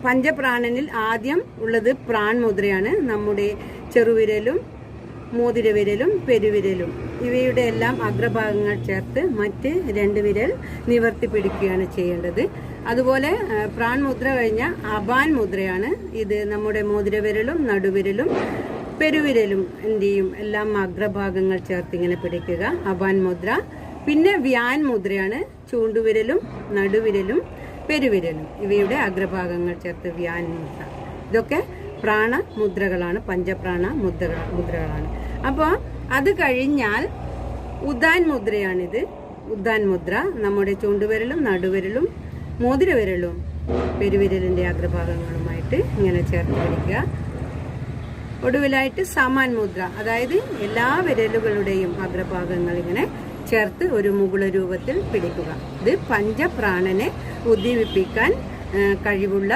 പഞ്ചപ്രാണനിൽ ആദ്യം ഉള്ളത് പ്രാൺ മുദ്രയാണ്. നമ്മുടെ ചെറുവിരലും മോതിരവിരലും പെരുവിരലും ഇവയുടെ എല്ലാം അഗ്രഭാഗങ്ങൾ ചേർത്ത് മറ്റ് 2 വിരൽ നിവർത്തി പിടിക്കുകയാണ് ചെയ്യേണ്ടത്. അതുപോലെ പ്രാൺ മുദ്ര കഴിഞ്ഞ അപാൻ മുദ്രയാണ്. ഇത് നമ്മുടെ മോതിരവിരലും നടുവിരലും പെരുവിരലും എന്റെയും എല്ലാം അഗ്രഭാഗങ്ങൾ ചേർത്ത് ഇങ്ങനെ പിടിക്കുക, അപാൻ മുദ്ര. പിന്നെ വ്യാൻ മുദ്രയാണ്. ചൂണ്ടുവിരലും നടുവിരലും പെരുവിരലും ഇവയുടെ അഗ്രഭാഗങ്ങൾ ചേർത്ത് വ്യാൻ മുദ്ര. ഇതൊക്കെ പ്രാണമുദ്രകളാണ്, പഞ്ചപ്രാണ മുദ്രകളാണ്. അപ്പോൾ അത് കഴിഞ്ഞാൽ ഉദാൻ മുദ്രയാണിത്. ഉദാൻ മുദ്ര നമ്മുടെ ചൂണ്ടുവിരലും നടുവിരലും മോതിരവിരലും പെരുവിരലിന്റെ അഗ്രഭാഗങ്ങളുമായിട്ട് ഇങ്ങനെ ചേർത്ത് പിടിക്കുക. ഒടുവിലായിട്ട് സമാൻ മുദ്ര, അതായത് എല്ലാ വിരലുകളുടെയും അഗ്രഭാഗങ്ങൾ ഇങ്ങനെ ചേർത്ത് ഒരു മുകുള രൂപത്തിൽ പിടിക്കുക. ഇത് പഞ്ചപ്രാണനെ ഉദ്ദീപിപ്പിക്കാൻ കഴിവുള്ള